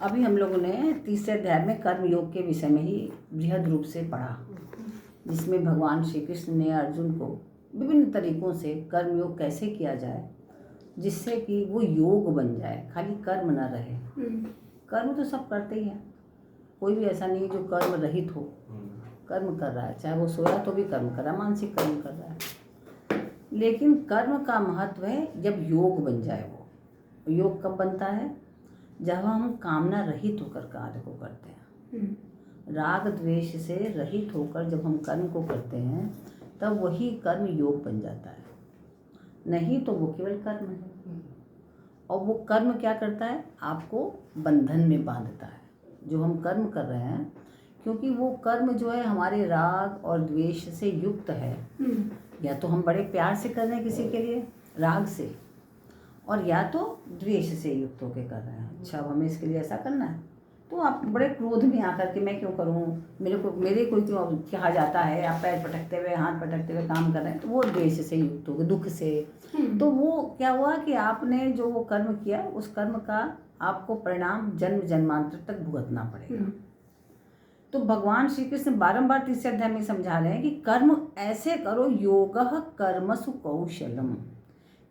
अभी हम लोगों ने तीसरे अध्याय में कर्म योग के विषय में ही बृहद रूप से पढ़ा, जिसमें भगवान श्री कृष्ण ने अर्जुन को विभिन्न तरीकों से कर्म योग कैसे किया जाए जिससे कि वो योग बन जाए, खाली कर्म न रहे। कर्म तो सब करते ही हैं, कोई भी ऐसा नहीं जो कर्म रहित हो, कर्म कर रहा है, चाहे वो सोया तो भी कर्म कर रहा है, मानसिक कर्म कर रहा है। लेकिन कर्म का महत्व है जब योग बन जाए। वो योग कब बनता है? जब हम कामना रहित होकर कार्य को करते हैं, राग द्वेष से रहित होकर जब हम कर्म को करते हैं तब वही कर्म योग बन जाता है। नहीं तो वो केवल कर्म है। और वो कर्म क्या करता है? आपको बंधन में बांधता है जो हम कर्म कर रहे हैं, क्योंकि वो कर्म जो है हमारे राग और द्वेष से युक्त है। या तो हम बड़े प्यार से कर रहे हैं किसी के लिए राग से, और या तो द्वेष से युक्त होकर कर रहे हैं। अच्छा, अब हमें इसके लिए ऐसा करना है, तो आप बड़े क्रोध में आकर के मैं क्यों करूं, मेरे को क्यों कहा जाता है, आप पैर पटकते हुए हाथ पटकते हुए काम कर रहे हैं, तो वो द्वेष से युक्त हो गए, दुख से। तो वो क्या हुआ कि आपने जो वो कर्म किया उस कर्म का आपको परिणाम जन्म जन्मांतर तक भुगतना पड़ेगा। तो भगवान श्री कृष्ण बारंबार तीसरे अध्याय में समझा रहे हैं कि कर्म ऐसे करो, योगः कर्मसु कौशलम,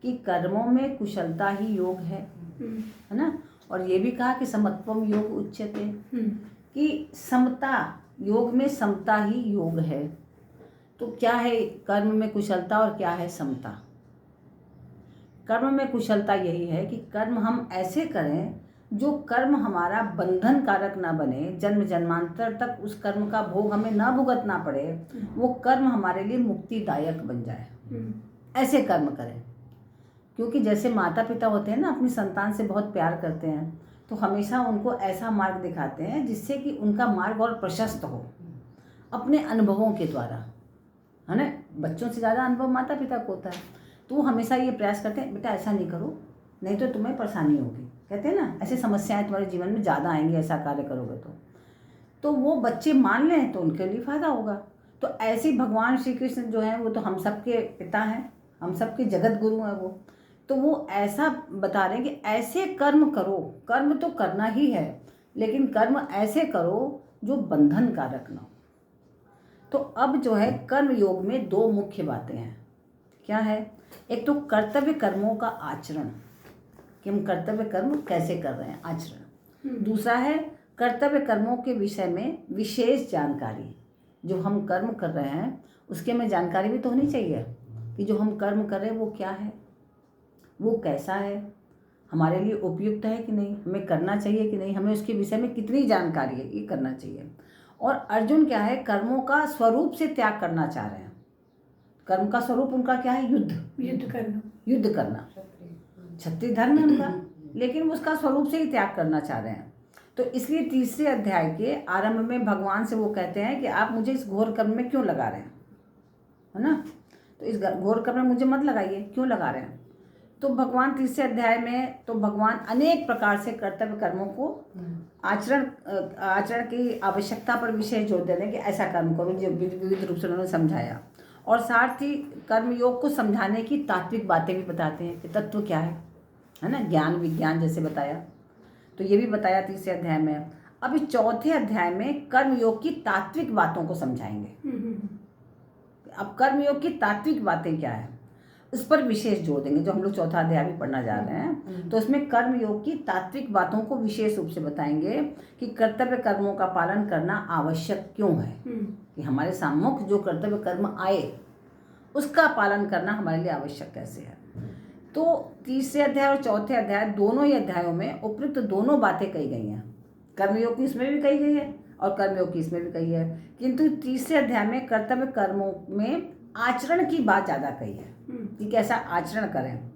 कि कर्मों में कुशलता ही योग है ना। और ये भी कहा कि समत्वम योग उच्यते, कि समता, योग में समता ही योग है। तो क्या है कर्म में कुशलता और क्या है समता? कर्म में कुशलता यही है कि कर्म हम ऐसे करें जो कर्म हमारा बंधन कारक ना बने, जन्म जन्मांतर तक उस कर्म का भोग हमें ना भुगतना पड़े, वो कर्म हमारे लिए मुक्तिदायक बन जाए, ऐसे कर्म करें। क्योंकि जैसे माता पिता होते हैं ना, अपनी संतान से बहुत प्यार करते हैं, तो हमेशा उनको ऐसा मार्ग दिखाते हैं जिससे कि उनका मार्ग और प्रशस्त हो, अपने अनुभवों के द्वारा, है ना। बच्चों से ज़्यादा अनुभव माता पिता को होता है, तो वो हमेशा ये प्रयास करते हैं, बेटा ऐसा नहीं करो, नहीं तो तुम्हें परेशानी होगी। कहते हैं ना, ऐसे समस्याएं तुम्हारे जीवन में ज़्यादा आएंगी ऐसा कार्य करोगे तो वो बच्चे मान लें तो उनके लिए फ़ायदा होगा। तो ऐसे भगवान श्री कृष्ण जो हैं वो तो हम सबके पिता हैं, हम सबके जगत गुरु हैं वो। तो वो ऐसा बता रहे हैं कि ऐसे कर्म करो, कर्म तो करना ही है, लेकिन कर्म ऐसे करो जो बंधन कारक न हो। तो अब जो है कर्म योग में दो मुख्य बातें हैं। क्या है? एक तो कर्तव्य कर्मों का आचरण, कि हम कर्तव्य कर्म कैसे कर रहे हैं, आचरण। दूसरा है कर्तव्य कर्मों के विषय में विशेष जानकारी, जो हम कर्म कर रहे हैं उसके में जानकारी भी तो होनी चाहिए कि जो हम कर्म कर रहे हैं वो क्या है, वो कैसा है, हमारे लिए उपयुक्त है कि नहीं, हमें करना चाहिए कि नहीं, हमें उसके विषय में कितनी जानकारी है, ये करना चाहिए। और अर्जुन क्या है, कर्मों का स्वरूप से त्याग करना चाह रहे हैं। कर्म का स्वरूप उनका क्या है? युद्ध करना, क्षत्रिय धर्म है उनका, लेकिन उसका स्वरूप से ही त्याग करना चाह रहे हैं। तो इसलिए तीसरे अध्याय के आरंभ में भगवान से वो कहते हैं कि आप मुझे इस घोर कर्म में क्यों लगा रहे हैं, है ना। तो इस घोर कर्म में मुझे मत लगाइए, क्यों लगा रहे हैं? तो भगवान तीसरे अध्याय में तो भगवान अनेक प्रकार से कर्तव्य कर्मों को आचरण की आवश्यकता पर विशेष जोर दे रहे हैं कि ऐसा कर्म करो, जो विविध रूप से उन्होंने समझाया। और साथ ही कर्मयोग को समझाने की तात्विक बातें भी बताते हैं कि तत्व क्या है ना, ज्ञान विज्ञान जैसे बताया, तो ये भी बताया तीसरे अध्याय में। अभी चौथे अध्याय में कर्मयोग की तात्विक बातों को समझाएंगे। अब कर्मयोग की तात्विक बातें क्या है उस पर विशेष जोर देंगे, जो हम लोग चौथा अध्याय भी पढ़ना जा रहे हैं। तो इसमें कर्मयोग की तात्विक बातों को विशेष रूप से बताएंगे कि कर्तव्य कर्मों का पालन करना आवश्यक क्यों है, कि हमारे सम्मुख जो कर्तव्य कर्म आए उसका पालन करना हमारे लिए आवश्यक कैसे है। तो तीसरे अध्याय और चौथे अध्याय दोनों ही अध्यायों में उपयुक्त दोनों बातें कही गई हैं। कर्मयोग की इसमें भी कही गई है और कर्मयोग की इसमें भी कही है, किंतु तीसरे अध्याय में कर्तव्य कर्मों में आचरण की बात ज़्यादा कही है कि कैसा आचरण करें,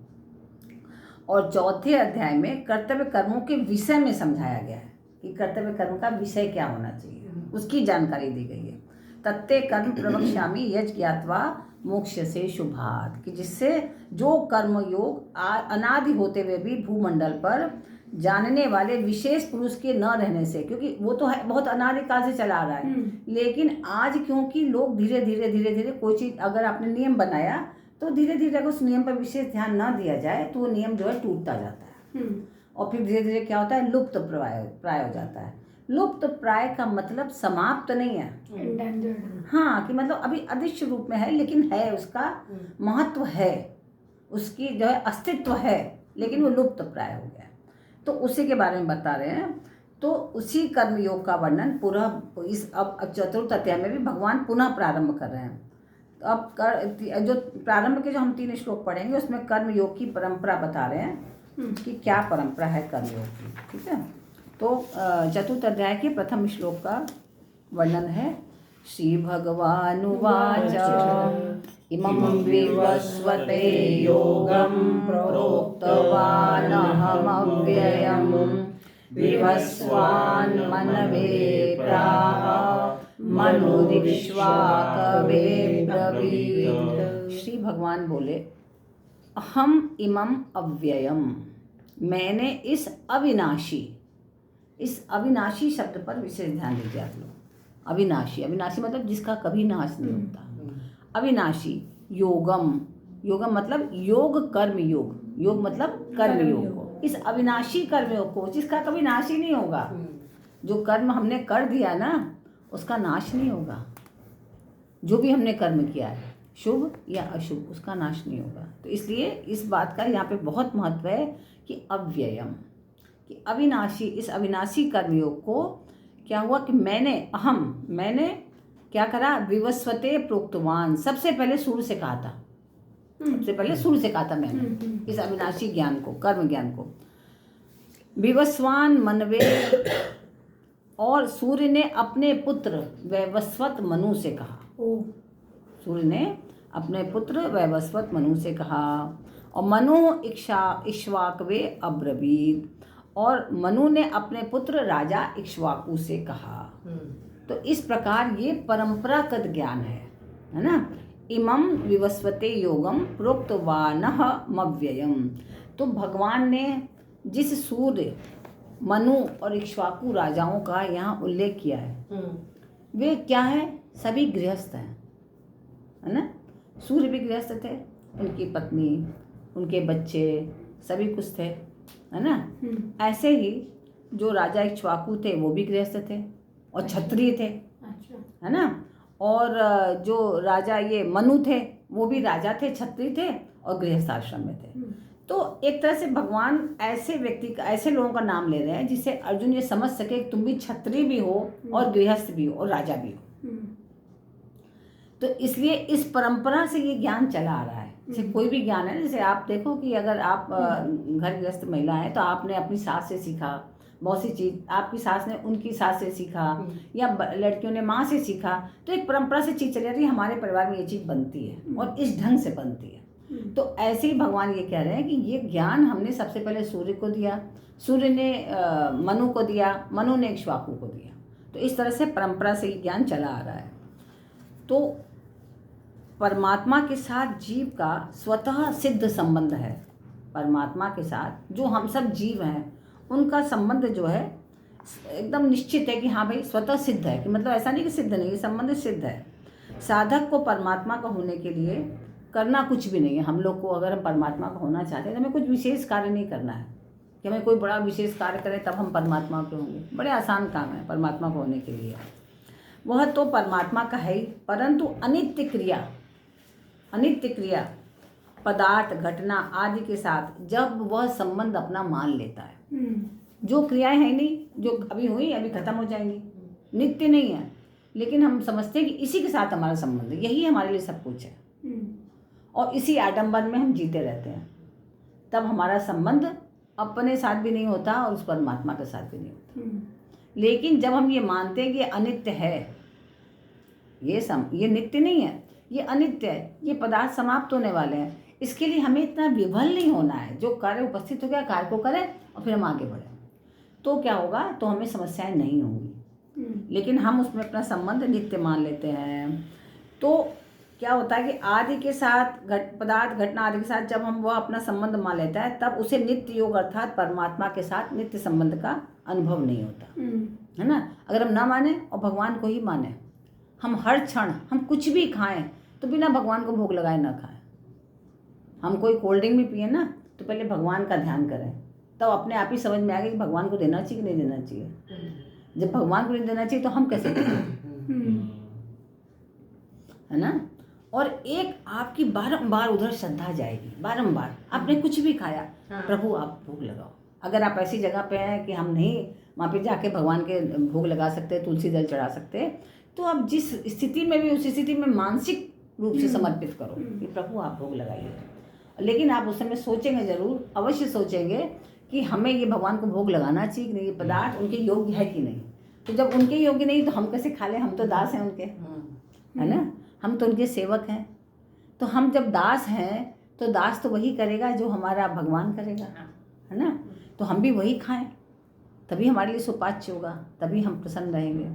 और चौथे अध्याय में कर्तव्य कर्मों के विषय में समझाया गया है कि कर्तव्य कर्म का विषय क्या होना चाहिए, उसकी जानकारी दी गई है। तत्ते कर्म प्रवक्ष्यामि यज् ज्ञात्वा मोक्ष से शुभात्, कि जिससे जो कर्म योग अनादि होते हुए भी भूमंडल पर जानने वाले विशेष पुरुष के न रहने से, क्योंकि वो तो है बहुत अनादिकाल से चला आ रहा है, लेकिन आज क्योंकि लोग धीरे धीरे कोई चीज़ अगर आपने नियम बनाया तो धीरे धीरे अगर उस नियम पर विशेष ध्यान ना दिया जाए तो वो नियम जो है टूटता जाता है। और फिर धीरे धीरे क्या होता है, लुप्त प्राय हो जाता है। लुप्त प्राय का मतलब समाप्त नहीं है, हाँ, कि मतलब अभी अदृश्य रूप में है, लेकिन है, उसका महत्व है, उसकी जो है अस्तित्व है, लेकिन वो लुप्त प्राय हो गया। तो उसी के बारे में बता रहे हैं। तो उसी कर्मयोग का वर्णन पूरा इस अब चतुर्थ अध्याय में भी भगवान पुनः प्रारंभ कर रहे हैं। तो अब जो प्रारंभ के जो हम 3 श्लोक पढ़ेंगे उसमें कर्मयोग की परंपरा बता रहे हैं कि क्या परंपरा है कर्मयोग की। ठीक है, तो चतुर्थ अध्याय के प्रथम श्लोक का वर्णन है। श्री भगवानुवाच इमं विवस्वते योगं प्रोक्तवानहमव्ययं विवस्वान् मनवे प्राह मनुरिक्ष्वाकवे ब्रवीत्। श्री भगवान बोले, अहम इमं अव्ययम, मैंने इस अविनाशी शब्द पर विशेष ध्यान दीजिए आप लोग। अविनाशी मतलब जिसका कभी नाश नहीं होता। अविनाशी योगम मतलब योग कर्म योग मतलब कर्म योग को, इस अविनाशी कर्म योग को जिसका कभी नाश ही नहीं होगा। जो कर्म हमने कर दिया ना उसका नाश नहीं होगा। जो भी हमने कर्म किया है शुभ या अशुभ उसका नाश नहीं होगा। तो इसलिए इस बात का यहाँ पे बहुत महत्व है कि अव्ययम, कि अविनाशी, इस अविनाशी कर्मयोग को क्या हुआ कि मैंने क्या करा, विवस्वते प्रोक्तवान, सबसे पहले सूर्य से कहा था, मैंने इस अविनाशी ज्ञान को, कर्म ज्ञान को। विवस्वान मनवे, और सूर्य ने अपने पुत्र वैवस्वत मनु से कहा। सूर्य ने अपने पुत्र वैवस्वत मनु से कहा। और मनु इक्ष्वाकवे अब्रवीत, और मनु ने अपने पुत्र राजा इक्ष्वाकु से कहा। तो इस प्रकार ये परंपरागत ज्ञान है ना। इमं विवस्वते योगम प्रोक्तवानः मव्ययम, तो भगवान ने जिस सूर्य, मनु और इक्ष्वाकु राजाओं का यहाँ उल्लेख किया है वे क्या है, सभी गृहस्थ हैं, है ना। सूर्य भी गृहस्थ थे, उनकी पत्नी, उनके बच्चे सभी कुछ थे, है ना। ऐसे ही जो राजा इक्ष्वाकु थे वो भी गृहस्थ थे और क्षत्रिय थे, है ना। और जो राजा ये मनु थे वो भी राजा थे, क्षत्रिय थे और गृहस्थ आश्रम में थे। तो एक तरह से भगवान ऐसे व्यक्ति का, ऐसे लोगों का नाम ले रहे हैं जिससे अर्जुन ये समझ सके कि तुम भी क्षत्रिय भी हो और गृहस्थ भी हो और राजा भी हो। तो इसलिए इस परंपरा से ये ज्ञान चला आ रहा है। जैसे कोई भी ज्ञान है, जैसे आप देखो कि अगर आप घर गृहस्थ महिला है तो आपने अपनी सास से सीखा बहुत सी चीज़, आपकी सास ने उनकी सास से सीखा, या लड़कियों ने माँ से सीखा। तो एक परंपरा से चीज़ चली आ रही है, हमारे परिवार में ये चीज़ बनती है और इस ढंग से बनती है। तो ऐसे ही भगवान ये कह रहे हैं कि ये ज्ञान हमने सबसे पहले सूर्य को दिया, सूर्य ने मनु को दिया, मनु ने इक्ष्वाकु को दिया। तो इस तरह से परंपरा से ये ज्ञान चला आ रहा है। तो परमात्मा के साथ जीव का स्वतः सिद्ध संबंध है। परमात्मा के साथ जो हम सब जीव हैं उनका संबंध जो है एकदम निश्चित है कि हाँ भाई स्वतः सिद्ध है, कि मतलब ऐसा नहीं कि सिद्ध नहीं, ये संबंध सिद्ध है। साधक को परमात्मा का होने के लिए करना कुछ भी नहीं है। हम लोग को अगर हम परमात्मा का होना चाहते हैं तो हमें कुछ विशेष कार्य नहीं करना है कि हमें कोई बड़ा विशेष कार्य करें तब हम परमात्मा के होंगे। बड़े आसान काम है परमात्मा को होने के लिए, वह तो परमात्मा का है ही। परंतु अनित्य क्रिया पदार्थ घटना आदि के साथ जब वह संबंध अपना मान लेता है, जो क्रियाएं हैं नहीं, जो अभी हुई अभी खत्म हो जाएंगी, नित्य नहीं है, लेकिन हम समझते हैं कि इसी के साथ हमारा संबंध है, यही हमारे लिए सब कुछ है और इसी आडंबर में हम जीते रहते हैं। तब हमारा संबंध अपने साथ भी नहीं होता और उस परमात्मा के साथ भी नहीं होता। लेकिन जब हम ये मानते हैं कि ये अनित्य है, ये नित्य नहीं है, ये अनित्य है, ये पदार्थ समाप्त होने वाले हैं, इसके लिए हमें इतना विफल नहीं होना है। जो कार्य उपस्थित हो गया कार्य को करें और फिर हम आगे बढ़ें, तो क्या होगा, तो हमें समस्याएं नहीं होंगी। लेकिन हम उसमें अपना संबंध नित्य मान लेते हैं। तो क्या होता है कि आदि के साथ पदार्थ घटना आदि के साथ जब हम वह अपना संबंध मान लेता है तब उसे नित्य योग अर्थात परमात्मा के साथ नित्य संबंध का अनुभव नहीं होता, है ना। अगर हम ना माने और भगवान को ही माने, हम हर क्षण हम कुछ भी खाएं तो बिना भगवान को भोग लगाए ना खाएं। हम कोई कोल्ड ड्रिंक भी पिए ना तो पहले भगवान का ध्यान करें तब अपने आप ही समझ में आ गया कि भगवान को देना चाहिए कि नहीं देना चाहिए। जब भगवान को नहीं देना चाहिए तो हम कैसे दें, है ना। और एक आपकी बारंबार उधर श्रद्धा जाएगी, बारंबार। आपने कुछ भी खाया, प्रभु आप भोग लगाओ। अगर आप ऐसी जगह पे हैं कि हम नहीं वहाँ पे जाके भगवान के भोग लगा सकते, तुलसी दल चढ़ा सकते, तो आप जिस स्थिति में भी उस स्थिति में मानसिक रूप से समर्पित करो कि प्रभु आप भोग लगाइए। लेकिन आप उस समय सोचेंगे, जरूर अवश्य सोचेंगे कि हमें ये भगवान को भोग लगाना चाहिए कि नहीं, ये पदार्थ उनके योग्य है कि नहीं। तो जब उनके योग्य नहीं तो हम कैसे खा लें, हम तो दास हैं उनके, है ना, हम तो उनके सेवक हैं। तो हम जब दास हैं तो दास तो वही करेगा जो हमारा भगवान करेगा, है ना। तो हम भी वही खाएं, तभी हमारे लिए सुपाच्य होगा, तभी हम प्रसन्न रहेंगे।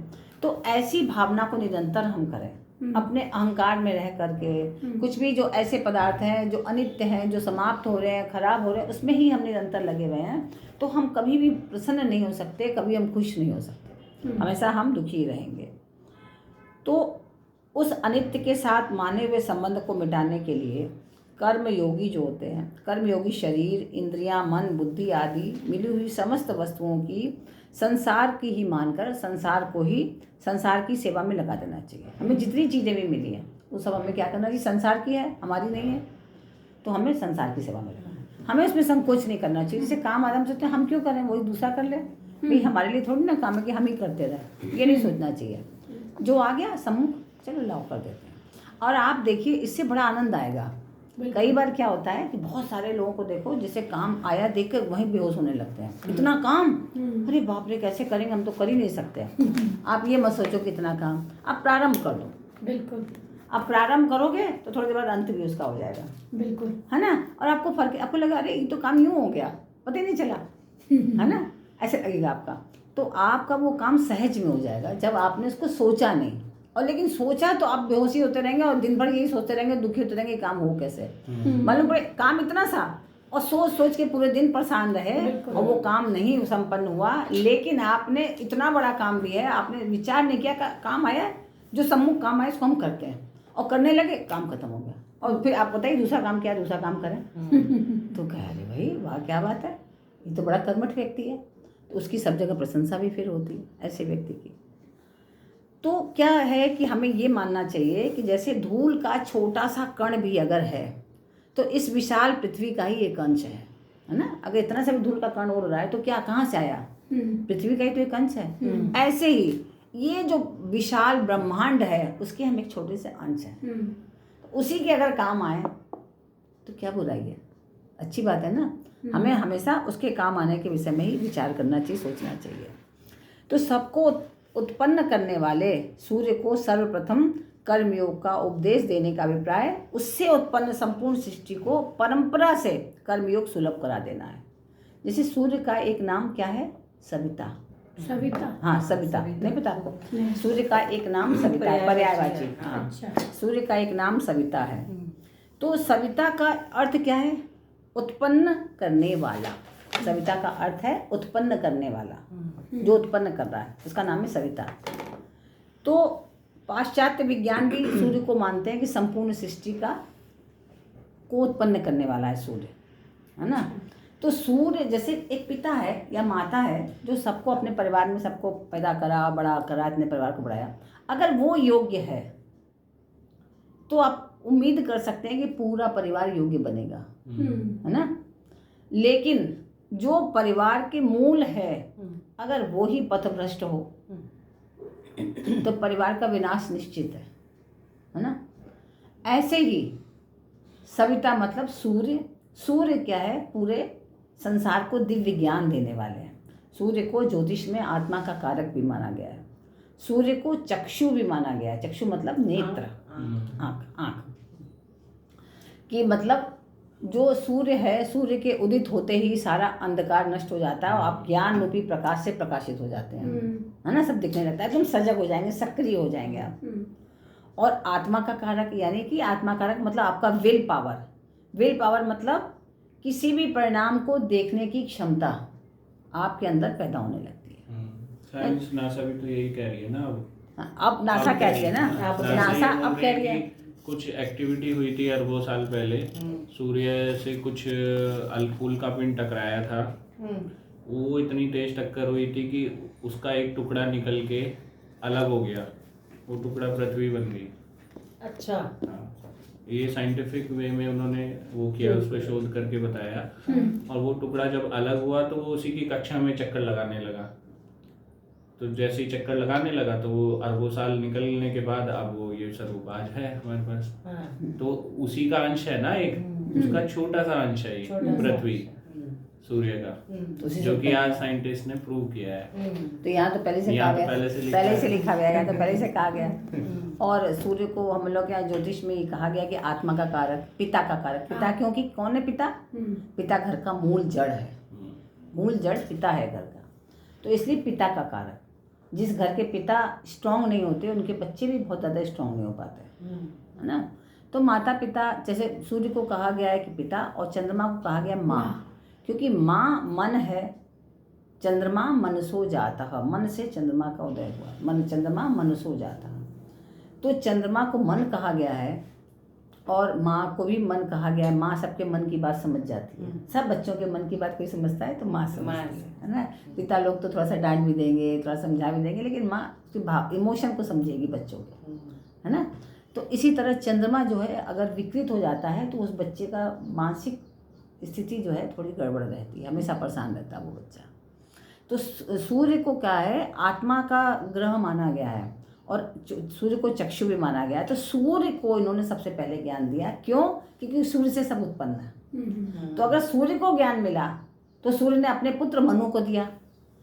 तो ऐसी भावना को निरंतर हम करें, अपने अहंकार में रह करके। कुछ भी जो ऐसे पदार्थ हैं जो अनित्य हैं, जो समाप्त हो रहे हैं, खराब हो रहे हैं, उसमें ही हम निरंतर लगे हुए हैं, तो हम कभी भी प्रसन्न नहीं हो सकते, कभी हम खुश नहीं हो सकते, हमेशा हम दुखी रहेंगे। तो उस अनित्य के साथ माने हुए संबंध को मिटाने के लिए कर्म योगी जो होते हैं, कर्म योगी शरीर, इंद्रियां, मन, बुद्धि आदि मिली हुई समस्त वस्तुओं की संसार की ही मानकर संसार की सेवा में लगा देना चाहिए। हमें जितनी चीज़ें भी मिली हैं वो सब हमें क्या करना चाहिए, संसार की है, हमारी नहीं है, तो हमें संसार की सेवा में लगाना है। हमें उसमें संकोच नहीं करना चाहिए। जैसे काम आदम सोचते हैं हम क्यों करें, वही दूसरा कर ले, भाई हमारे लिए थोड़ी ना काम है कि हम ही करते रहे, ये नहीं सोचना चाहिए। जो आ गया सम्मुख, चलो लाओ कर देते हैं। और आप देखिए इससे बड़ा आनंद आएगा। कई बार क्या होता है कि बहुत सारे लोगों को देखो, जैसे काम आया देख कर वहीं बेहोश होने लगते हैं, इतना काम, अरे बाप रे कैसे करेंगे, हम तो कर ही नहीं सकते। आप ये मत सोचो कितना काम, आप प्रारंभ कर दो। बिल्कुल, आप प्रारंभ करोगे तो थोड़ी देर बाद अंत भी उसका हो जाएगा। बिल्कुल, है ना। और आपको फर्क, आपको लगा अरे ये तो काम यूँ हो गया, पता ही नहीं चला, है ना, ऐसे लगेगा आपका। तो आपका वो काम सहज में हो जाएगा जब आपने उसको सोचा नहीं। और लेकिन सोचा तो आप बेहोशी होते रहेंगे और दिन भर यही सोचते रहेंगे, दुखी होते रहेंगे, काम हो कैसे। मालूम पड़े काम इतना सा, और सोच सोच के पूरे दिन परेशान रहे और वो काम नहीं संपन्न हुआ। लेकिन आपने इतना बड़ा काम भी है, आपने विचार नहीं किया, काम आया, जो सम्मुख काम आया उसको हम करते हैं और करने लगे, काम खत्म हो गया। और फिर आप बताइए दूसरा काम क्या, दूसरा काम करें तो कह रहे भाई वाह क्या बात है, ये तो बड़ा कर्मठ व्यक्ति है। तो उसकी सब जगह प्रशंसा भी फिर होती है ऐसे व्यक्ति की। तो क्या है कि हमें ये मानना चाहिए कि जैसे धूल का छोटा सा कण भी अगर है तो इस विशाल पृथ्वी का ही एक अंश है ना। अगर इतना सा भी धूल का कण उड़ रहा है तो क्या कहाँ से आया, पृथ्वी का ही तो एक अंश है। ऐसे ही ये जो विशाल ब्रह्मांड है उसके हम एक छोटे से अंश हैं। उसी के अगर काम आए तो क्या बुराई है, अच्छी बात है ना। हमें हमेशा उसके काम आने के विषय में ही विचार करना चाहिए, सोचना चाहिए। तो सबको उत्पन्न करने वाले सूर्य को सर्वप्रथम कर्मयोग का उपदेश देने का अभिप्राय उससे उत्पन्न संपूर्ण सृष्टि को परंपरा से कर्मयोग सुलभ करा देना है। जैसे सूर्य का एक नाम क्या है, सविता। सविता, हाँ सविता, नहीं पता आपको। सूर्य का एक नाम सविता है, पर्यायवाची। हाँ, सूर्य का एक नाम सविता है। तो सविता का अर्थ क्या है, उत्पन्न करने वाला। सविता का अर्थ है उत्पन्न करने वाला, जो उत्पन्न कर रहा है उसका नाम है सविता। तो पाश्चात्य विज्ञान भी सूर्य को मानते हैं कि संपूर्ण सृष्टि को उत्पन्न करने वाला है सूर्य, है ना। तो सूर्य जैसे एक पिता है या माता है जो सबको अपने परिवार में सबको पैदा करा, बड़ा करा, इतने परिवार को बढ़ाया। अगर वो योग्य है तो आप उम्मीद कर सकते हैं कि पूरा परिवार योग्य बनेगा, है ना। लेकिन जो परिवार के मूल है अगर वो ही पथभ्रष्ट हो तो परिवार का विनाश निश्चित है ना। ऐसे ही सविता मतलब सूर्य। सूर्य क्या है, पूरे संसार को दिव्य ज्ञान देने वाले हैं। सूर्य को ज्योतिष में आत्मा का कारक भी माना गया है। सूर्य को चक्षु भी माना गया है। चक्षु मतलब नेत्र, आँख कि मतलब जो सूर्य है, सूर्य के उदित होते ही सारा अंधकार नष्ट हो जाता है और आप ज्ञान रूपी प्रकाश से प्रकाशित हो जाते हैं, है ना। सब दिखने लगता है, एकदम सजग हो जाएंगे, सक्रिय हो जाएंगे आप। और आत्मा का कारक यानी कि आत्मा कारक मतलब आपका विल पावर। विल पावर मतलब किसी भी परिणाम को देखने की क्षमता आपके अंदर पैदा होने लगती है। साइंस नासा भी तो यही कह रही है ना अब नासा कह रही है ना, नासा अब कह रही है कुछ एक्टिविटी हुई थी अरबों साल पहले, सूर्य से कुछ उल्का पिंड टकराया था वो इतनी तेज टक्कर हुई थी कि उसका एक टुकड़ा निकल के अलग हो गया, वो टुकड़ा पृथ्वी बन गई। अच्छा। हाँ, ये साइंटिफिक वे में उन्होंने वो किया, उस पर शोध करके बताया। और वो टुकड़ा जब अलग हुआ तो वो उसी की कक्षा में चक्कर लगाने लगा। तो जैसे ही चक्कर लगाने लगा तो वो अरबों साल निकलने के बाद अब वो ये सर्वोपाज है हमारे पास। तो उसी का अंश है ना, एक उसका छोटा सा अंश है ये पृथ्वी, सूर्य का, तो उसी जो से कि आज साइंटिस्ट ने प्रूव किया है। तो यहाँ तो पहले से कहा यहाँ तो गया, पहले से लिखा गया, यहाँ तो पहले से कहा गया। और सूर्य को हम लोग यहाँ ज्योतिष में ये कहा गया कि आत्मा का कारक, पिता का कारक। पिता क्योंकि कौन है पिता? पिता घर का मूल जड़ है, मूल जड़ पिता है घर का, तो इसलिए पिता का कारक। जिस घर के पिता स्ट्रांग नहीं होते उनके बच्चे भी बहुत ज़्यादा स्ट्रांग नहीं हो पाते, है ना। तो माता पिता, जैसे सूर्य को कहा गया है कि पिता, और चंद्रमा को कहा गया माँ, क्योंकि माँ मन है। चंद्रमा मनसो जाता, मन से चंद्रमा का उदय हुआ, मन चंद्रमा मनसो जाता। तो चंद्रमा को मन कहा गया है और माँ को भी मन कहा गया है। माँ सबके मन की बात समझ जाती है, सब बच्चों के मन की बात कोई समझता है तो माँ समझती है ना। पिता लोग तो थोड़ा सा डांट भी देंगे, थोड़ा समझा भी देंगे, लेकिन माँ उसके भाव इमोशन को समझेगी बच्चों के, है ना। तो इसी तरह चंद्रमा जो है अगर विकृत हो जाता है तो उस बच्चे का मानसिक स्थिति जो है थोड़ी गड़बड़ रहती है, हमेशा परेशान रहता है वो बच्चा। तो सूर्य को क्या है, आत्मा का ग्रह माना गया है और सूर्य को चक्षु भी माना गया है। तो सूर्य को इन्होंने सबसे पहले ज्ञान दिया, क्यों? क्योंकि सूर्य से सब उत्पन्न है। तो अगर सूर्य को ज्ञान मिला तो सूर्य ने अपने पुत्र मनु को दिया,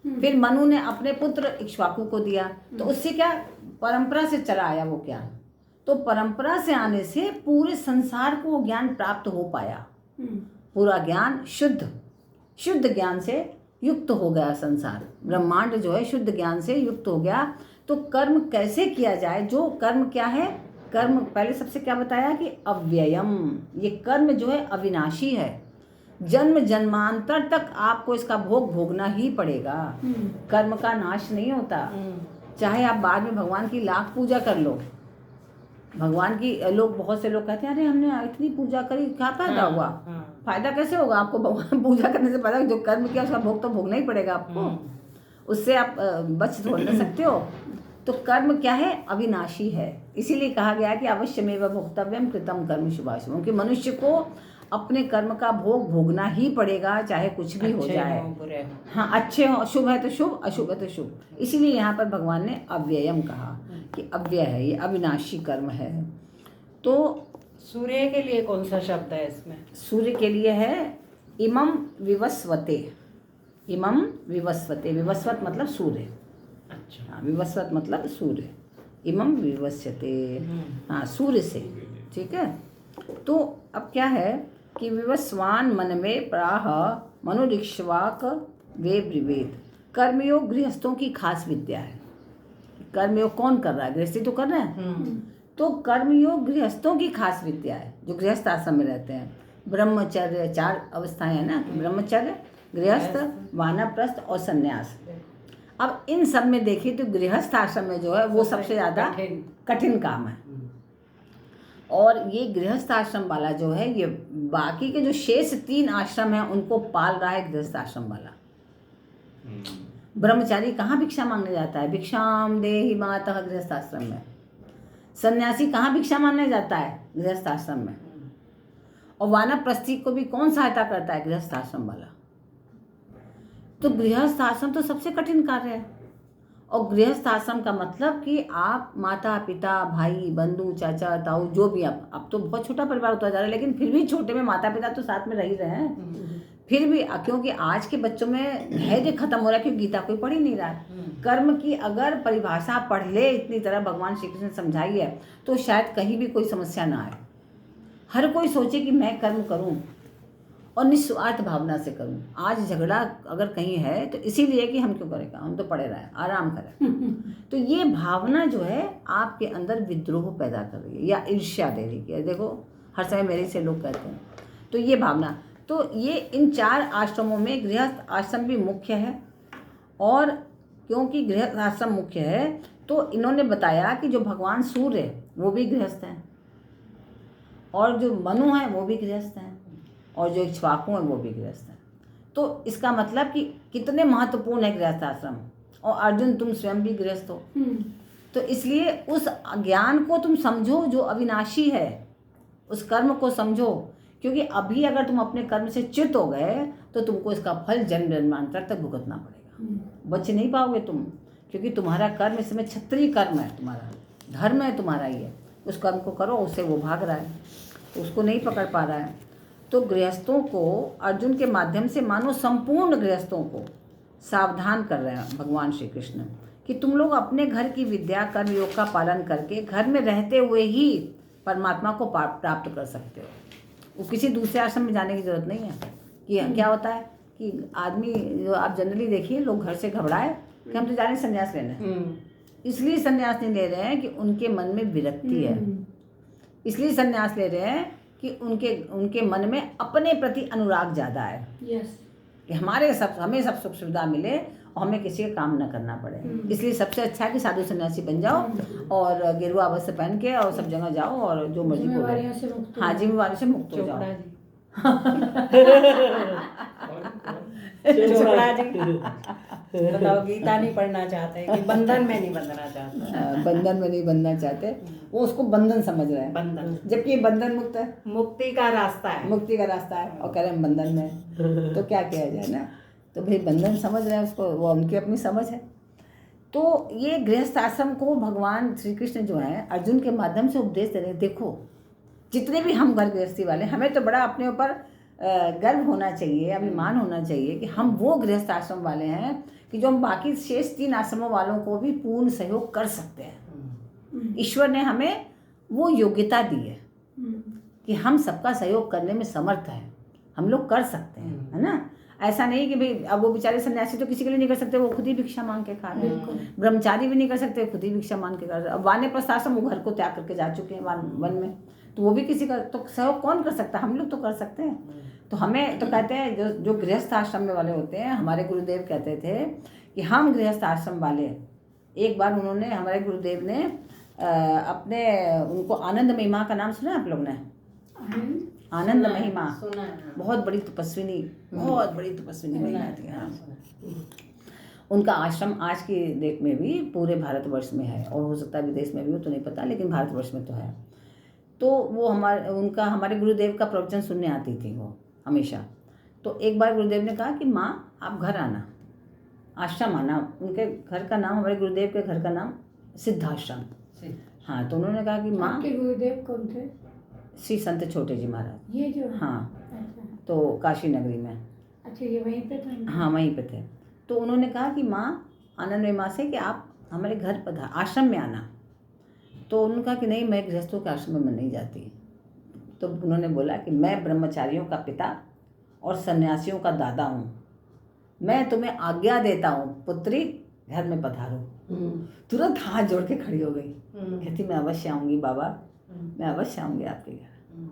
फिर मनु ने अपने पुत्र इक्ष्वाकु को दिया। तो उससे क्या परंपरा से चला आया वो ज्ञान। तो परंपरा से आने से पूरे संसार को ज्ञान प्राप्त हो पाया, पूरा ज्ञान शुद्ध ज्ञान से युक्त हो गया संसार, ब्रह्मांड जो है शुद्ध ज्ञान से युक्त हो गया। तो कर्म कैसे किया जाए, जो कर्म क्या है, कर्म पहले सबसे क्या बताया कि अव्ययम, ये कर्म जो है अविनाशी है, जन्म जन्मांतर तक आपको इसका भोग भोगना ही पड़ेगा। कर्म का नाश नहीं होता, चाहे आप बाद में भगवान की लाख पूजा कर लो। भगवान की लोग, बहुत से लोग कहते हैं अरे हमने इतनी पूजा करी, क्या फायदा हुआ? फायदा कैसे होगा आपको? भगवान पूजा करने से पहले जो कर्म किया उसका भोग तो भोगना ही पड़ेगा आपको, उससे आप बच थोड़ ना सकते हो। तो कर्म क्या है, अविनाशी है, इसीलिए कहा गया कि अवश्यमेव भोक्तव्यम कृतम कर्म शुभाशुभम, क्योंकि मनुष्य को अपने कर्म का भोग भोगना ही पड़ेगा, चाहे कुछ भी हो जाए। हाँ, अच्छे हो, शुभ है तो शुभ, अशुभ है तो शुभ। इसीलिए यहाँ पर भगवान ने अव्ययम कहा कि अव्यय है, ये अविनाशी कर्म है। तो सूर्य के लिए कौन सा शब्द है इसमें? सूर्य के लिए है इमं विवस्वते। इमं विवस्वते, विवस्वत मतलब सूर्य। अच्छा। हाँ, विवस्वत मतलब सूर्य, इमं विवस्वते, हाँ सूर्य से, ठीक है। तो अब क्या है कि विवस्वान मन में प्राह मनुरिक्ष्वाक वे ब्रिवेद। कर्मयोग गृहस्थों की खास विद्या है। कर्मयोग कौन कर रहा है? गृहस्थी तो कर रहे हैं। तो कर्मयोग गृहस्थों की खास विद्या है, जो गृहस्थ आश्रम में रहते हैं। ब्रह्मचर्य, 4 अवस्थाएं हैं ना, ब्रह्मचर्य, गृहस्थ, वानप्रस्थ और संन्यास। अब इन सब में देखिए तो गृहस्थ आश्रम में जो है वो सबसे ज़्यादा कठिन काम है। और ये गृहस्थ आश्रम वाला जो है, ये बाकी के जो शेष 3 आश्रम हैं उनको पाल रहा है गृहस्थ आश्रम वाला। ब्रह्मचारी कहाँ भिक्षा मांगने जाता है? भिक्षाम देहि मातः, गृहस्थ आश्रम में। सन्यासी कहाँ भिक्षा मांगने जाता है? गृहस्थ आश्रम में। और वानप्रस्थी को भी कौन सहायता करता है? गृहस्थ आश्रम वाला। तो गृहस्थ आश्रम तो सबसे कठिन कार्य है। और गृहस्थ आश्रम का मतलब कि आप माता पिता भाई बंधु चाचा ताऊ जो भी, अब तो बहुत छोटा परिवार होता जा रहा है, लेकिन फिर भी छोटे में माता पिता तो साथ में रह ही रहे हैं फिर भी, क्योंकि आज के बच्चों में धैर्य खत्म हो रहा है, क्योंकि गीता कोई पढ़ ही नहीं रहा है। कर्म की अगर परिभाषा पढ़ ले इतनी तरह भगवान श्री कृष्ण ने समझाई है तो शायद कहीं भी कोई समस्या ना आए। हर कोई सोचे कि मैं कर्म करूं और निस्वार्थ भावना से करूं। आज झगड़ा अगर कहीं है तो इसीलिए कि हम क्यों करेगा, हम तो पड़े रहे, आराम करें। तो ये भावना जो है आपके अंदर विद्रोह पैदा कर रही है या ईर्ष्या दे रही है। देखो हर समय मेरे से लोग कहते हैं, तो ये भावना, तो ये इन 4 आश्रमों में गृहस्थ आश्रम भी मुख्य है। और क्योंकि गृहस्थ आश्रम मुख्य है तो इन्होंने बताया कि जो भगवान सूर्य है वो भी गृहस्थ हैं, और जो मनु हैं वो भी गृहस्थ हैं, और जो इक्ष्वाकु हैं वो भी गृहस्थ हैं। तो इसका मतलब कि कितने महत्वपूर्ण है गृहस्थ आश्रम। और अर्जुन तुम स्वयं भी गृहस्थ हो, तो इसलिए उस ज्ञान को तुम समझो जो अविनाशी है, उस कर्म को समझो, क्योंकि अभी अगर तुम अपने कर्म से च्युत हो गए तो तुमको इसका फल जन्म जन्मांतर तक भुगतना पड़ेगा। बच नहीं पाओगे तुम, क्योंकि तुम्हारा कर्म इसमें क्षत्रिय कर्म है, तुम्हारा धर्म है, तुम्हारा ही है। उस कर्म को करो, उससे वो भाग रहा है, तो उसको नहीं पकड़ पा रहा है। तो गृहस्थों को अर्जुन के माध्यम से मानो संपूर्ण गृहस्थों को सावधान कर रहे हैं भगवान श्री कृष्ण कि तुम लोग अपने घर की विद्या कर्म योग का पालन करके घर में रहते हुए ही परमात्मा को प्राप्त कर सकते हो। वो किसी दूसरे आश्रम में जाने की जरूरत नहीं है। कि क्या होता है कि आदमी, जो आप जनरली देखिए, लोग घर से घबराए कि हम तो जा रहे हैं संन्यास लेने, इसलिए संन्यास नहीं ले रहे हैं कि उनके मन में विरक्ति है, इसलिए संन्यास ले रहे हैं कि उनके मन में अपने प्रति अनुराग ज़्यादा है। कि हमें सब सुख सुविधा मिले और हमें किसी का काम न करना पड़े। इसलिए सबसे अच्छा है कि साधु सन्यासी बन जाओ और गेरुआ वस्त्र पहन के और सब जगह जाओ और जो मर्जी करो। हाँ, जिम्मेवारी से मुक्त हो जाओ। चोपड़ा जी बताओ, गीता नहीं पढ़ना चाहते कि बंधन में नहीं बंधना चाहते? बंधन में नहीं बंधना चाहते, वो उसको बंधन समझ रहे हैं, बंधन, जबकि ये बंधन मुक्त है, मुक्ति का रास्ता है, मुक्ति का रास्ता है, और कह रहे हैं बंधन में। तो क्या किया जाए ना, तो भाई बंधन समझ रहे हैं उसको, वो उनकी अपनी समझ है। तो ये गृहस्थ आश्रम को भगवान श्री कृष्ण जो है अर्जुन के माध्यम से उपदेश दे रहे हैं। देखो, जितने भी हम घर गृहस्थी वाले, हमें तो बड़ा अपने ऊपर गर्व होना चाहिए, अभिमान होना चाहिए कि हम वो गृहस्थ आश्रम वाले हैं कि जो हम बाकी शेष 3 आश्रमों वालों को भी पूर्ण सहयोग कर सकते हैं। ईश्वर ने हमें वो योग्यता दी है कि हम सबका सहयोग करने में समर्थ हैं, हम लोग कर सकते हैं, है ना। ऐसा नहीं कि भाई अब वो बेचारे सन्यासी तो किसी के लिए नहीं कर सकते, वो खुद ही भिक्षा मांग के खा रहे हैं। ब्रह्मचारी भी नहीं कर सकते, खुद ही भिक्षा मांग के खा रहे हैं। अब वानप्रस्थ आश्रम वो घर को त्याग करके जा चुके हैं वन में, तो वो भी किसी का तो सहयोग कौन कर सकता है, हम लोग तो कर सकते हैं। तो हमें तो कहते हैं जो गृहस्थ आश्रम में वाले होते हैं, हमारे गुरुदेव कहते थे कि हम गृहस्थ आश्रम वाले, एक बार उन्होंने, हमारे गुरुदेव ने अपने, उनको आनंद महिमा का नाम सुना है आप लोग ने? आनंद महिमा बहुत बड़ी तपस्विनी, बहुत बड़ी तपस्विनी महिला थी। हाँ, उनका आश्रम आज की डेट में भी पूरे भारतवर्ष में है, और हो सकता है विदेश में भी हो तो नहीं पता, लेकिन भारतवर्ष में तो है। तो वो हमारे गुरुदेव का प्रवचन सुनने आती थी वो हमेशा। तो एक बार गुरुदेव ने कहा कि माँ आप घर आना, आश्रम आना। उनके घर का नाम, हमारे गुरुदेव के घर का नाम सिद्धाश्रम। हाँ, तो उन्होंने कहा कि माँ, आपके गुरुदेव कौन थे? श्री संत छोटे जी महाराज। ये जो, हाँ, अच्छा, तो काशी नगरी में। अच्छा, ये वहीं पे थे? हाँ, वहीं पे थे। तो उन्होंने कहा कि माँ, आनंद माँ से कि आप हमारे घर पर आश्रम में आना। तो उन्होंने कहा कि नहीं, मैं गृहस्थों के आश्रम में नहीं जाती। तो उन्होंने बोला कि मैं ब्रह्मचारियों का पिता और सन्यासियों का दादा हूँ, मैं तुम्हें आज्ञा देता हूँ पुत्री, घर में पधारो। तुरंत हाथ जोड़ के खड़ी हो गई, कहती मैं अवश्य आऊँगी बाबा, मैं अवश्य आऊँगी आपके घर।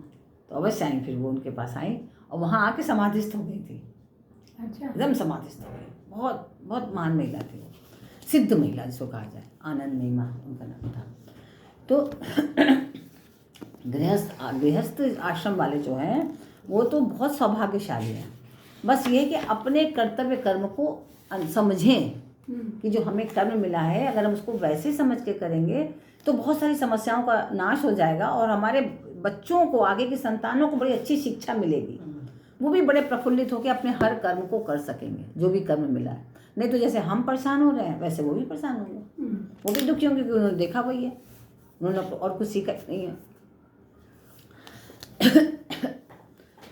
तो अवश्य आई, फिर वो उनके पास आई और वहाँ आके समाधिस्थ हो गई थी। अच्छा, एकदम समाधिस्थ हो गई। बहुत बहुत महान महिला थी वो, सिद्ध महिला जिसको कहा जाए, आनंद महिमा उनका नाम था। तो गृहस्थ आश्रम वाले जो हैं वो तो बहुत सौभाग्यशाली हैं। बस ये कि अपने कर्तव्य कर्म को समझें कि जो हमें कर्म मिला है, अगर हम उसको वैसे समझ के करेंगे तो बहुत सारी समस्याओं का नाश हो जाएगा और हमारे बच्चों को, आगे की संतानों को बड़ी अच्छी शिक्षा मिलेगी। वो भी बड़े प्रफुल्लित होकर अपने हर कर्म को कर सकेंगे जो भी कर्म मिला है। नहीं तो जैसे हम परेशान हो रहे हैं वैसे वो भी परेशान होंगे, वो भी दुखी होंगे, क्योंकि उन्होंने देखा वही है, उन्होंने और कुछ सीखा नहीं है।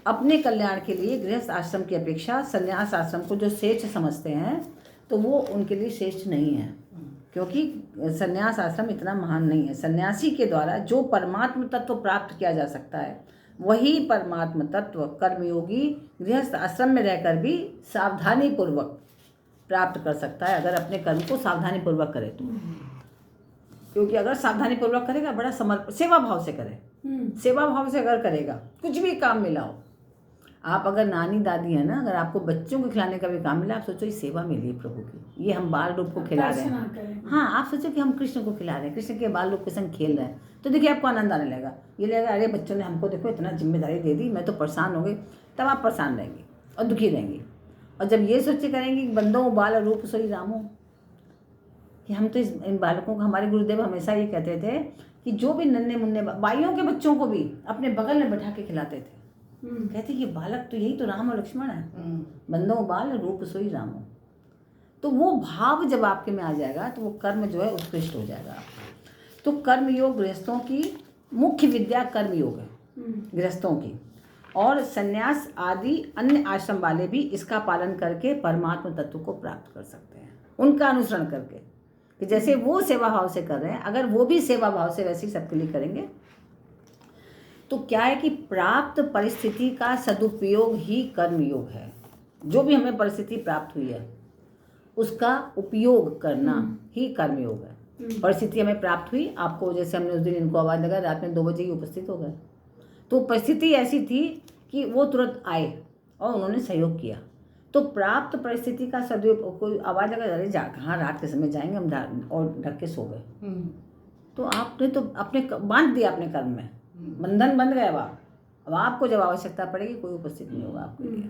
अपने कल्याण के लिए गृहस्थ आश्रम की अपेक्षा संन्यास आश्रम को जो श्रेष्ठ समझते हैं तो वो उनके लिए श्रेष्ठ नहीं है, क्योंकि संन्यास आश्रम इतना महान नहीं है। सन्यासी के द्वारा जो परमात्म तत्व प्राप्त किया जा सकता है वही परमात्म तत्व कर्मयोगी गृहस्थ आश्रम में रहकर भी सावधानी पूर्वक प्राप्त कर सकता है, अगर अपने कर्म को सावधानी पूर्वक करे तो। क्योंकि अगर सावधानी पूर्वक करेगा, बड़ा सेवा भाव से करे, सेवा भाव से अगर करेगा, कुछ भी काम मिला हो, आप अगर नानी दादी है ना, अगर आपको बच्चों को खिलाने का भी काम मिला, आप सोचो ये सेवा मिली है प्रभु की, ये हम बाल रूप को खिला रहे हैं। हाँ, आप सोचो कि हम कृष्ण को खिला रहे हैं, कृष्ण के बाल रूप के संग खेल रहे हैं, तो देखिए आपको आनंद आने लगेगा। ये लगेगा अरे बच्चों ने हमको देखो इतना जिम्मेदारी दे दी, मैं तो परेशान हो गई। तब आप परेशान रहेंगे और दुखी रहेंगे। और जब ये सोचे करेंगे कि बंदो बाल रूप सोई रामो, कि हम तो इन बालकों को, हमारे गुरुदेव हमेशा ये कहते थे कि जो भी नन्हे मुन्ने बाइयों के बच्चों को भी अपने बगल में बैठा के खिलाते थे। कहते कि बालक तो यही तो राम और लक्ष्मण है, बंदो बाल रूप सोई रामो। तो वो भाव जब आपके में आ जाएगा तो वो कर्म जो है उत्कृष्ट हो जाएगा। तो कर्म योग गृहस्थों की मुख्य विद्या कर्म योग है गृहस्थों की, और संन्यास आदि अन्य आश्रम वाले भी इसका पालन करके परमात्मा तत्व को प्राप्त कर सकते हैं, उनका अनुसरण करके, कि जैसे वो सेवा भाव से कर रहे हैं, अगर वो भी सेवा भाव से वैसे ही सबके लिए करेंगे तो क्या है कि प्राप्त परिस्थिति का सदुपयोग ही कर्म योग है। जो भी हमें परिस्थिति प्राप्त हुई है उसका उपयोग करना ही कर्म योग है। परिस्थिति हमें प्राप्त हुई, आपको जैसे हमने उस दिन इनको आवाज़ लगा, रात में 2 बजे ही उपस्थित हो गए, तो परिस्थिति ऐसी थी कि वो तुरंत आए और उन्होंने सहयोग किया। तो प्राप्त परिस्थिति का सदुपयोग, कोई आवाज़ लगा, अरे जा कहाँ रात के समय जाएंगे हम, और ढक के सो गए, तो आपने तो अपने बांध दिया अपने कर्म में, बंधन बंध गया। अब आपको जब आवश्यकता पड़ेगी कोई उपस्थित नहीं होगा आपके लिए,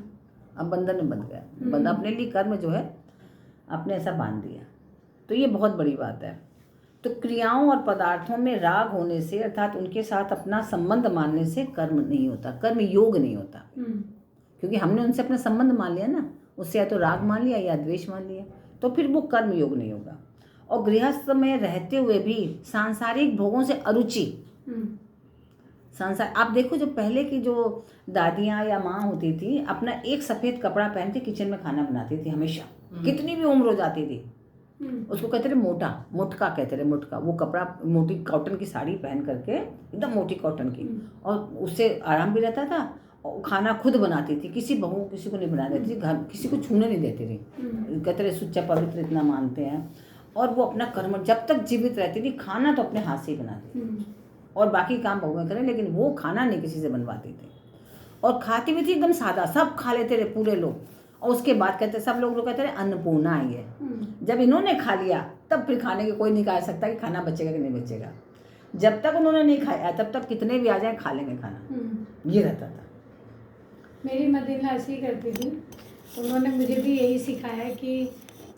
अब बंधन में बंध गया, बंद अपने लिए कर्म जो है आपने ऐसा बांध दिया। तो ये बहुत बड़ी बात है। तो क्रियाओं और पदार्थों में राग होने से, अर्थात उनके साथ अपना संबंध मानने से कर्म नहीं होता, कर्म योग नहीं होता, क्योंकि हमने उनसे अपना संबंध मान लिया ना, उससे या तो राग मान लिया या द्वेष मान लिया, तो फिर वो कर्म योग नहीं होगा। और गृहस्थ में रहते हुए भी सांसारिक भोगों से अरुचि, संसार, आप देखो जो पहले की जो दादियाँ या माँ होती थी, अपना एक सफ़ेद कपड़ा पहन के किचन में खाना बनाती थी हमेशा, कितनी भी उम्र हो जाती थी। उसको कहते थे मोटका कहते थे, मोटका, वो कपड़ा, मोटी कॉटन की साड़ी पहन करके, एकदम मोटी कॉटन की, और उससे आराम भी रहता था, और खाना खुद बनाती थी, किसी बहू किसी को नहीं बना देती थी, घर किसी को छूने नहीं देती थी। कहते थे सुच्चा पवित्र इतना मानते हैं। और वो अपना कर्म जब तक जीवित रहती थी, खाना तो अपने हाथ से ही बनाती थी, और बाकी काम बहुएं करें, लेकिन वो खाना नहीं किसी से बनवाती थी। और खाती भी थी एकदम सादा, सब खा लेते थे पूरे लोग, और उसके बाद कहते, सब लोग कहते रहे अन्नपूर्णा है ये। जब इन्होंने खा लिया तब फिर खाने के कोई नहीं कह सकता कि खाना बचेगा कि नहीं बचेगा। जब तक उन्होंने नहीं खाया तब तक कितने भी आ जाए खा लेंगे खाना, ये रहता था। मेरी मदीना ऐसे ही करती थी, उन्होंने मुझे भी यही सिखाया कि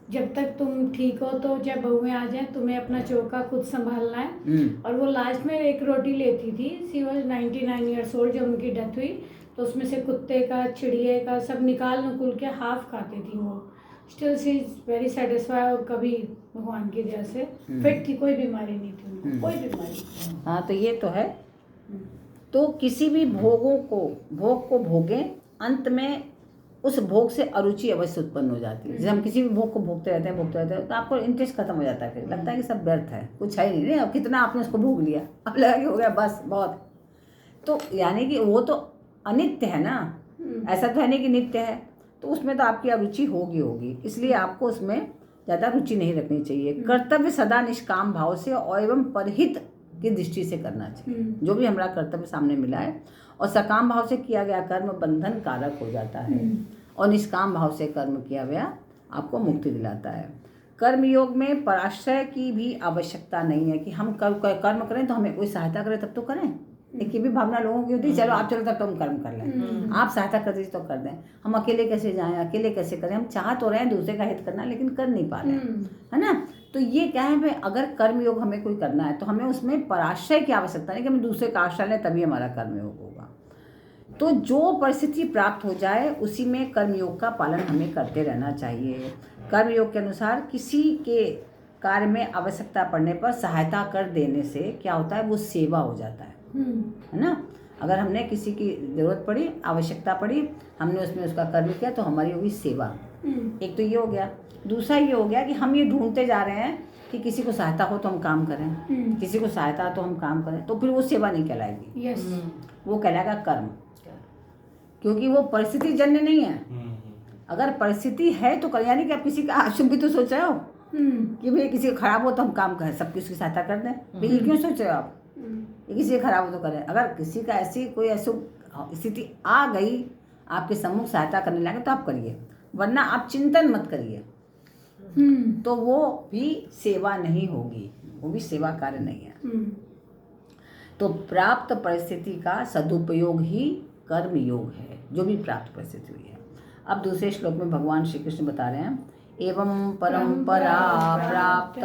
जब तक तुम ठीक हो, तो जब बहुएं आ जाएं तुम्हें अपना चौका खुद संभालना है। और वो लास्ट में एक रोटी लेती थी, सी वॉज 99 ईयर्स ओल्ड, जब उनकी डेथ हुई तो उसमें से कुत्ते का, चिड़िए का सब निकाल नुकुल के हाफ खाती थी वो। Still she is very satisfy, और कभी भगवान की दया से फिट थी, कोई बीमारी नहीं थी उनको, कोई बीमारी। हाँ, तो ये तो है। तो किसी भी भोग को भोगें, अंत में उस भोग से अरुचि अवश्य उत्पन्न हो जाती है। जब हम किसी भी भोग को भोगते रहते हैं तो आपको इंटरेस्ट खत्म हो जाता है, फिर लगता है कि सब व्यर्थ है, कुछ है ही नहीं, अब कितना आपने उसको भोग लिया, अब लगा कि हो गया बस बहुत। तो यानी कि वो तो अनित्य है ना, ऐसा तो है नहीं कि नित्य है, तो उसमें तो आपकी अरुचि होगी, इसलिए आपको उसमें ज़्यादा रुचि नहीं रखनी चाहिए। कर्तव्य सदा निष्काम भाव से और एवं परहित की दृष्टि से करना चाहिए। जो भी हमारा कर्तव्य सामने मिला है और सकाम भाव से किया गया कर्म बंधन कारक हो जाता है, और निष्काम भाव से कर्म किया गया आपको मुक्ति दिलाता है। कर्म योग में पराश्रय की भी आवश्यकता नहीं है कि हम कर्म करें तो हमें कोई सहायता करे तब तो करें। एक ये भी भावना लोगों की होती है, चलो आप चलो तब तो हम कर्म कर लें, आप सहायता कर दीजिए तो कर दें, हम अकेले कैसे जाएं, अकेले कैसे करें। हम चाह तो रहे हैं दूसरे का हित करना, लेकिन कर नहीं पा रहे हैं, है ना। तो ये क्या है भाई, अगर कर्म योग हमें कोई करना है तो हमें उसमें पराश्रय की आवश्यकता नहीं कि हम दूसरे का आश्रय लें तभी हमारा कर्म योग होगा। तो जो परिस्थिति प्राप्त हो जाए उसी में कर्मयोग का पालन हमें करते रहना चाहिए। कर्मयोग के अनुसार किसी के कार्य में आवश्यकता पड़ने पर सहायता कर देने से क्या होता है, वो सेवा हो जाता है ना। अगर हमने किसी की ज़रूरत पड़ी, आवश्यकता पड़ी, हमने उसमें उसका कर्म किया तो हमारी होगी सेवा। एक तो ये हो गया। दूसरा ये हो गया कि हम ये ढूंढते जा रहे हैं कि किसी को सहायता हो तो हम काम करें, किसी को सहायता तो हम काम करें, तो फिर वो सेवा नहीं कहलाएगी, वो कहलाएगा कर्म, क्योंकि वो परिस्थिति जन्य नहीं है। अगर परिस्थिति है तो कर, यानी कि आप किसी का आशुभ भी तो सोच रहे हो कि भाई किसी का खराब हो तो हम काम करें, सब किसी की सहायता कर दें, भाई ये क्यों सोच रहे हो आप, ये किसी का खराब हो तो करें। अगर किसी का ऐसी कोई अशुभ स्थिति आ गई आपके सम्मुख सहायता करने लगे तो आप करिए, वरना आप चिंतन मत करिए, तो वो भी सेवा नहीं होगी, वो भी सेवा कार्य नहीं है। तो प्राप्त परिस्थिति का सदुपयोग ही कर्म योग है, जो भी प्राप्त परिस्थिति हुई है। अब दूसरे श्लोक में भगवान श्री कृष्ण बता रहे हैं, एवं परंपरा प्राप्त